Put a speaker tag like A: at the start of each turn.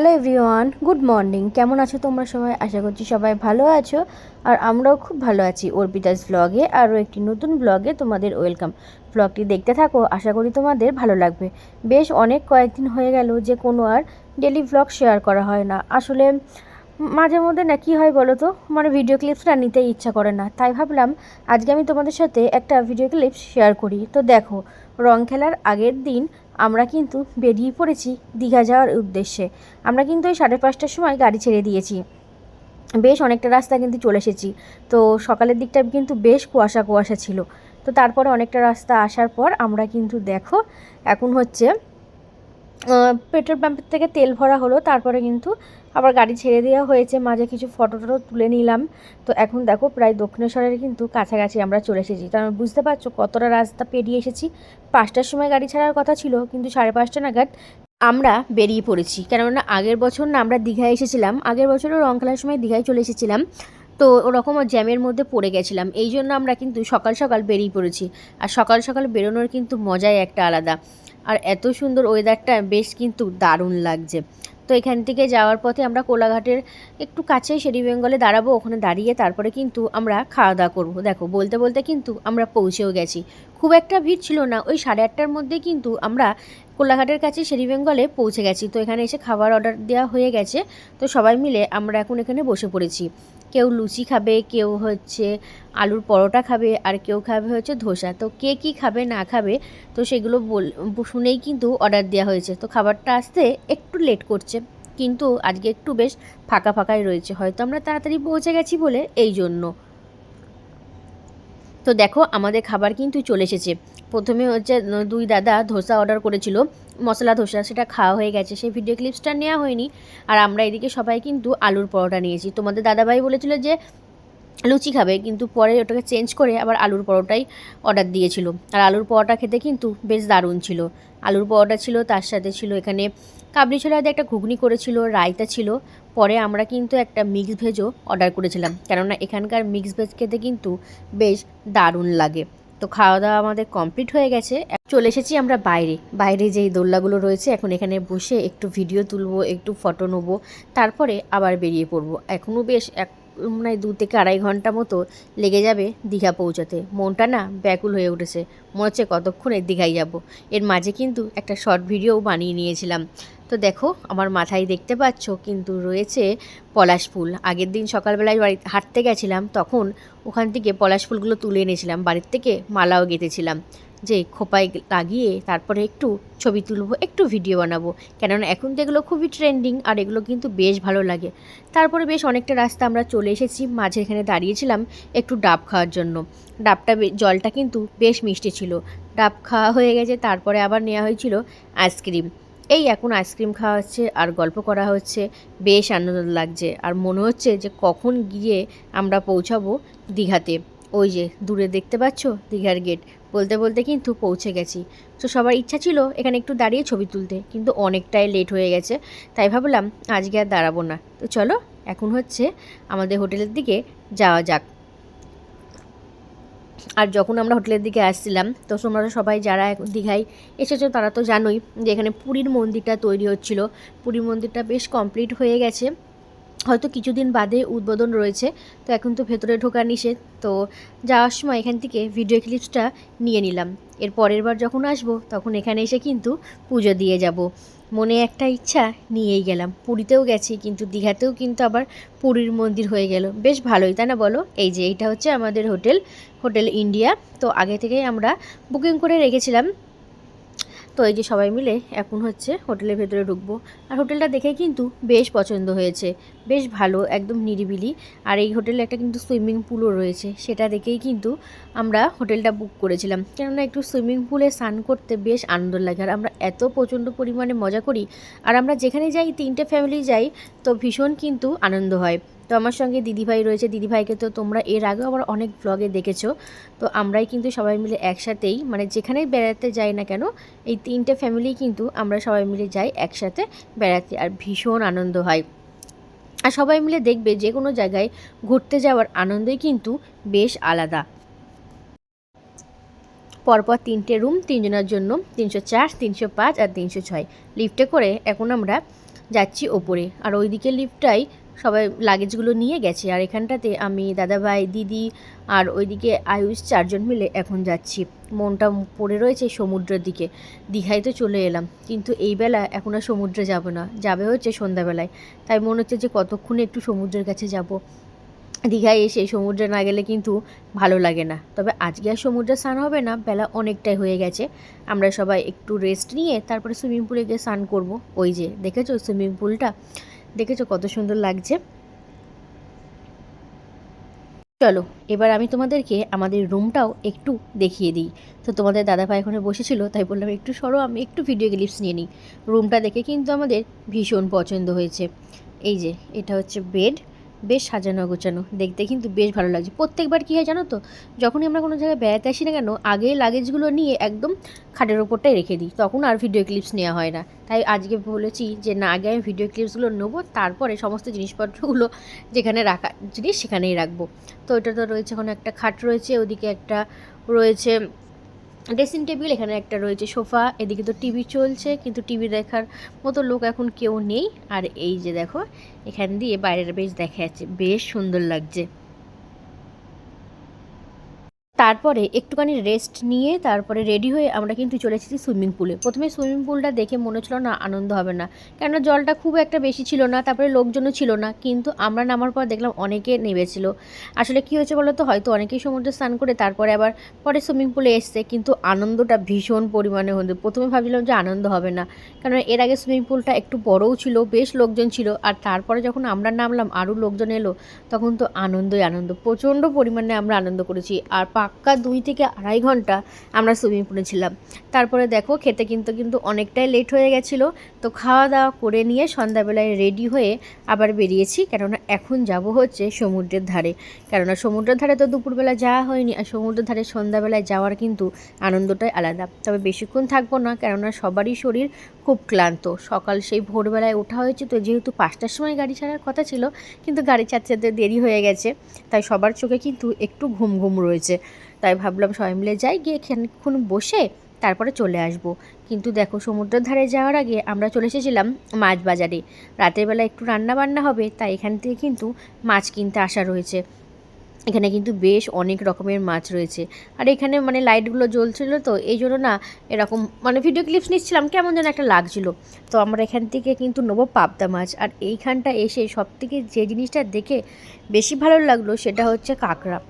A: Hello everyone, good morning. কেমন আছো তোমরা সবাই? আশা করছি সবাই ভালো আছো আর আমরাও খুব ভালো আছি। অর্পিতাস ব্লগে আরও একটি নতুন ব্লগে তোমাদের ওয়েলকাম। ব্লগটি দেখতে থাকো, আশা করি তোমাদের ভালো লাগবে। বেশ অনেক কয়েকদিন হয়ে গেল যে কোনো আর ডেলি ব্লগ শেয়ার করা হয় না। আসলে মাঝে মধ্যে না কী হয় বলো তো, মানে ভিডিও ক্লিপসটা নিতে ইচ্ছা করে না, তাই ভাবলাম আজকে আমি তোমাদের সাথে একটা ভিডিও ক্লিপস শেয়ার করি। তো দেখো, রং খেলার আগের দিন আমরা কিন্তু বেরিয়ে পড়েছি দীঘা যাওয়ার উদ্দেশ্যে। আমরা কিন্তু ওই 5:30টার সময় গাড়ি ছেড়ে দিয়েছি। বেশ অনেকটা রাস্তা কিন্তু চলে এসেছি। তো সকালের দিকটা কিন্তু বেশ কুয়াশা কুয়াশা ছিল। তো তারপরে অনেকটা রাস্তা আসার পর আমরা কিন্তু দেখো এখন হচ্ছে পেট্রোল পাম্পের থেকে তেল ভরা হলো, তারপরে কিন্তু আবার গাড়ি ছেড়ে দেওয়া হয়েছে। মাঝে কিছু ফটো টটো তুলে নিলাম। তো এখন দেখো প্রায় দক্ষিণেশ্বরের কিন্তু কাছাকাছি আমরা চলে এসেছি। কারণ বুঝতে পারছো কতটা রাস্তা পেরিয়ে এসেছি। 5টার সময় গাড়ি ছাড়ার কথা ছিল, কিন্তু 5:30 নাগাদ আমরা বেরিয়ে পড়েছি। কেননা আগের বছর না আমরা দীঘায় এসেছিলাম, আগের বছরও রং খেলার সময় দীঘায় চলে এসেছিলাম। তো ওরকম জ্যামের মধ্যে পড়ে গেছিলাম, এই জন্য আমরা কিন্তু সকাল সকাল বেরিয়ে পড়েছি। আর সকাল সকাল বেরোনোর কিন্তু মজাই একটা আলাদা। আর এত সুন্দর ওয়েদারটা বেশ কিন্তু দারুণ লাগছে। তো এখান থেকে যাওয়ার পথে আমরা কোলাঘাটের একটু কাছেই শেরি বেঙ্গলে দাঁড়াবো। ওখানে দাঁড়িয়ে তারপরে কিন্তু আমরা খাওয়া দাওয়া করবো। দেখো বলতে বলতে কিন্তু আমরা পৌঁছেও গেছি। খুব একটা ভিড় ছিল না, ওই 8:30টার মধ্যে কিন্তু আমরা কোলাঘাটের কাছে শেরি বেঙ্গলে পৌঁছে গেছি। তো এখানে এসে খাবার অর্ডার দেওয়া হয়ে গেছে। তো সবাই মিলে আমরা এখন এখানে বসে পড়েছি। কেউ লুচি খাবে, কেউ হচ্ছে আলুর পরোটা খাবে, আর কেউ খাবে হচ্ছে ধোসা। তো কে কী খাবে না খাবে তো সেগুলো শুনেই কিন্তু অর্ডার দেওয়া হয়েছে। তো খাবারটা আসতে একটু লেট করছে, কিন্তু আজকে একটু বেশ ফাঁকা ফাঁকাই রয়েছে, হয়তো আমরা তাড়াতাড়ি পৌঁছে গেছি বলে এই জন্য। তো দেখো আমাদের খাবার কিন্তু চলে এসেছে। প্রথমে হচ্ছে দুই দাদা ধোসা অর্ডার করেছিল, মশলা ধোসা, সেটা খাওয়া হয়ে গেছে, সেই ভিডিও ক্লিপসটা নেওয়া হয়নি। আর আমরা এদিকে সবাই কিন্তু আলুর পরোটা নিয়েছি। তোমাদের দাদাভাই বলেছিল যে লুচি খাবে, কিন্তু পরে ওটাকে চেঞ্জ করে আবার আলুর পরোটাই অর্ডার দিয়েছিল। আর আলুর পরোটা খেতে কিন্তু বেশ দারুণ ছিল। আলুর পরোটা ছিল, তার সাথে ছিল এখানে কাবলি ছোলা দিয়ে একটা ঘুগনি করেছিল, রায়তা ছিল। পরে আমরা কিন্তু একটা মিক্স ভেজও অর্ডার করেছিলাম, কেননা এখানকার মিক্স ভেজ খেতে কিন্তু বেশ দারুণ লাগে। তো খাওয়া দাওয়া আমাদের কমপ্লিট হয়ে গেছে। চলে এসেছি আমরা বাইরে। বাইরে যেই দোলনাগুলো রয়েছে, এখন এখানে বসে একটু ভিডিও তুলবো, একটু ফটো নেবো, তারপরে আবার বেরিয়ে পড়বো। এখনও বেশ মানে 2 থেকে 2.5 ঘন্টা মতো লেগে যাবে দীঘা পৌঁছাতে। মনটা না ব্যাকুল হয়ে উঠেছে, মনে হচ্ছে কতক্ষণে দীঘায় যাব। এর মাঝে কিন্তু একটা শর্ট ভিডিও বানিয়ে নিয়েছিলাম। তো দেখো আমার মাথায় দেখতে পাচ্ছ কিন্তু রয়েছে পলাশ ফুল। আগের দিন সকালবেলায় বাড়ি হাঁটতে গেছিলাম, তখন ওখান থেকে পলাশ ফুলগুলো তুলে এনেছিলাম, বাড়ির থেকে মালাও গেঁথেছিলাম, যে খোপায় লাগিয়ে তারপরে একটু ছবি তুলবো, একটু ভিডিও বানাবো। কেননা এখন তো এগুলো খুবই ট্রেন্ডিং, আর এগুলো কিন্তু বেশ ভালো লাগে। তারপরে বেশ অনেকটা রাস্তা আমরা চলে এসেছি। মাঝে এখানে দাঁড়িয়েছিলাম একটু ডাব খাওয়ার জন্য। ডাবটা জলটা কিন্তু বেশ মিষ্টি ছিল। ডাব খাওয়া হয়ে গেছে, তারপরে আবার নেওয়া হয়েছিল আইসক্রিম। এই এখন আইসক্রিম খাওয়া হচ্ছে আর গল্প করা হচ্ছে, বেশ আনন্দ লাগছে। আর মনে হচ্ছে যে কখন গিয়ে আমরা পৌঁছাবো দীঘাতে। ওই যে দূরে দেখতে পাচ্ছ দীঘার গেট, বলতে বলতে কিন্তু পৌঁছে গেছি। তো সবার ইচ্ছা ছিল এখানে একটু দাঁড়িয়ে ছবি তুলতে, কিন্তু অনেকটাই লেট হয়ে গেছে, তাই ভাবলাম আজকে আর দাঁড়াবো না। তো চলো এখন হচ্ছে আমাদের হোটেলের দিকে যাওয়া যাক। আর যখন আমরা হোটেলের দিকে আসছিলাম, তো তোমরা সবাই যারা দীঘায় এসেছো তারা তো জানোই যে এখানে পুরীর মন্দিরটা তৈরি হচ্ছিল। পুরীর মন্দিরটা বেশ কমপ্লিট হয়ে গেছে, হয়তো কিছুদিন বাদে উদ্বোধন রয়েছে। তো এখন তো ভেতরে ঢোকা নিষেধ। তো যাওয়ার সময় এখান থেকে ভিডিও ক্লিপসটা নিয়ে নিলাম। এর পরের বার যখন আসবো তখন এখানে এসে কিন্তু পুজো দিয়ে যাব। মনে একটা ইচ্ছা নিয়েই গেলাম। পুরীতেও গেছি, কিন্তু দীঘাতেও কিন্তু আবার পুরীর মন্দির হয়ে গেল, বেশ ভালোই তাই না বলো? এই যে এইটা হচ্ছে আমাদের হোটেল ইন্ডিয়া। তো আগে থেকেই আমরা বুকিং করে রেখেছিলাম। তো এই যে সবাই মিলে এখন হচ্ছে হোটেলের ভেতরে ঢুকবো। আর হোটেলটা দেখে কিন্তু বেশ পছন্দ হয়েছে, বেশ ভালো, একদম নিরিবিলি। আর এই হোটেলে একটা কিন্তু সুইমিং পুলও রয়েছে, সেটা দেখেই কিন্তু আমরা হোটেলটা বুক করেছিলাম। কেননা একটু সুইমিং পুলে স্নান করতে বেশ আনন্দ লাগে, আর আমরা এত প্রচণ্ড পরিমাণে মজা করি। আর আমরা যেখানে যাই 3টে ফ্যামিলি যাই, তো ভীষণ কিন্তু আনন্দ হয়। তো আমার সঙ্গে দিদিভাই রয়েছে, দিদিভাইকে তো তোমরা এর আগেও আবার অনেক ব্লগে দেখেছো। তো আমরাই কিন্তু সবাই মিলে একসাথেই, মানে যেখানেই বেড়াতে যাই না কেন, এই 3টে ফ্যামিলি কিন্তু আমরা সবাই মিলে যাই একসাথে বেড়াতে, আর ভীষণ আনন্দ হয়। আর সবাই মিলে দেখবে যে কোনো জায়গায় ঘুরতে যাওয়ার আনন্দই কিন্তু বেশ আলাদা। পরপর 3টে রুম, 3 জনের জন্য, 304, 305 আর 306 লিফটে করে এখন আমরা যাচ্ছি ওপরে। আর ওই দিকের লিফটটাই সবাই লাগেজগুলো নিয়ে গেছে, আর এখানটাতে আমি, দাদাভাই, দিদি আর ওইদিকে আয়ুষ 4জন মিলে এখন যাচ্ছি। মনটা পড়ে রয়েছে সমুদ্রের দিকে। দীঘায় তো চলে এলাম, কিন্তু এই বেলা এখন আর সমুদ্রে যাব না, যাবে হচ্ছে সন্ধ্যাবেলায়। তাই মনে হচ্ছে যে কতক্ষণে একটু সমুদ্রের কাছে যাব। দীঘায় এসে সমুদ্রে না গেলে কিন্তু ভালো লাগে না। তবে আজকে আর সমুদ্রে স্নান হবে না, বেলা অনেকটাই হয়ে গেছে। আমরা সবাই একটু রেস্ট নিয়ে তারপরে সুইমিং পুলে গিয়ে স্নান করব। ওই যে দেখেছো সুইমিং পুলটা, দেখেছো কত সুন্দর লাগছে। চলো এবার আমি তোমাদেরকে আমাদের রুমটাও একটু দেখিয়ে দিই। তো তোমাদের দাদাভাই এখানে বসেছিল, তাই বললাম একটু সরো, আমি একটু ভিডিও ক্লিপস নিয়ে নিই। রুমটা দেখে কিন্তু আমাদের ভীষণ পছন্দ হয়েছে। এই যে এটা হচ্ছে বেড, বেশ সাজানো গোছানো, দেখতে কিন্তু বেশ ভালো লাগছে। প্রত্যেকবার কী হয় জানো তো, যখনই আমরা কোনো জায়গায় বেড়াতে আসি না কেন, আগে লাগেজগুলো নিয়ে একদম খাটের ওপরটাই রেখে দিই, তখন আর ভিডিও ক্লিপস নেওয়া হয় না। তাই আজকে বলেছি যে না, আগে আমি ভিডিও ক্লিপসগুলো নেবো, তারপরে সমস্ত জিনিসপত্রগুলো যেখানে রাখা জিনিস সেখানেই রাখবো। তো এটা তো রয়েছে, ওখানে একটা খাট রয়েছে, ওদিকে একটা রয়েছে ড্রেসিং টেবিল, এখানে একটা রয়েছে সোফা, এদিকে তো টিভি চলছে, কিন্তু টিভি দেখার মতো লোক এখন কেউ নেই। আর এই যে দেখো, এখান দিয়ে বাইরের বেশ দেখা যাচ্ছে, বেশ সুন্দর লাগছে। তারপরে একটুখানি রেস্ট নিয়ে তারপরে রেডি হয়ে আমরা কিন্তু চলে এসেছি সুইমিং পুলে। প্রথমে সুইমিং পুলটা দেখে মনে হচ্ছিল না আনন্দ হবে না, কেননা জলটা খুব একটা বেশি ছিল না, তারপরে লোকজনও ছিল না। কিন্তু আমরা নামার পর দেখলাম অনেকে নেমেছিল। আসলে কী হয়েছে বলো তো, হয়তো অনেকেই সমুদ্রে স্নান করে তারপরে আবার পরে সুইমিং পুলে এসছে, কিন্তু আনন্দটা ভীষণ পরিমাণে হতো। প্রথমে ভাবছিলাম যে আনন্দ হবে না, কারণ এর আগে সুইমিং পুলটা একটু বড়ও ছিল, বেশ লোকজন ছিল। আর তারপরে যখন আমরা নামলাম আরও লোকজন এলো, তখন তো আনন্দই আনন্দ, প্রচণ্ড পরিমাণে আমরা আনন্দ করেছি। আর পাক্কা 2 থেকে আড়াই ঘন্টা আমরা সুইমিং পুলে ছিলাম। তারপরে দেখো খেতে কিন্তু অনেকটাই লেট হয়ে গেছিলো। তো খাওয়া দাওয়া করে নিয়ে সন্ধ্যাবেলায় রেডি হয়ে আবার বেরিয়েছি, কেননা এখন যাব হচ্ছে সমুদ্রের ধারে। কেননা সমুদ্রের ধারে তো দুপুরবেলা যাওয়া হয়নি, আর সমুদ্রের ধারে সন্ধ্যাবেলায় যাওয়ার কিন্তু আনন্দটাই আলাদা। তবে বেশিক্ষণ থাকবো না, কেননা সবারই শরীর খুব ক্লান্ত। সকাল সেই ভোরবেলায় ওঠা হয়েছে, তো যেহেতু 5টার সময় গাড়ি ছাড়ার কথা ছিল, কিন্তু গাড়ি ছাড়তে দেরি হয়ে গেছে, তাই সবার চোখে কিন্তু একটু ঘুম ঘুম রয়েছে। তাই ভাবলাম সবাই মিলে যাই, গিয়ে খানিকক্ষণ বসে তারপরে চলে আসব। কিন্তু দেখো সমুদ্রের ধারে যাওয়ার আগে আমরা চলে এসেছিলাম মাছ বাজারে। রাতের বেলা একটু রান্না বান্না হবে, তাই এখান থেকে কিন্তু মাছ কিনতে আসা রয়েছে। এখানে কিন্তু বেশ অনেক রকমের মাছ রয়েছে। আর এখানে মানে লাইটগুলো জ্বলছিল, তো এই জন্য না এরকম মানে ভিডিও ক্লিপস নিচ্ছিলাম, কেমন যেন একটা লাগছিল। তো আমরা এখান থেকে কিন্তু নেবো পাবদা মাছ। আর এইখানটা এসে সবথেকে যে জিনিসটা দেখে বেশি ভালো লাগলো সেটা হচ্ছে কাঁকড়া।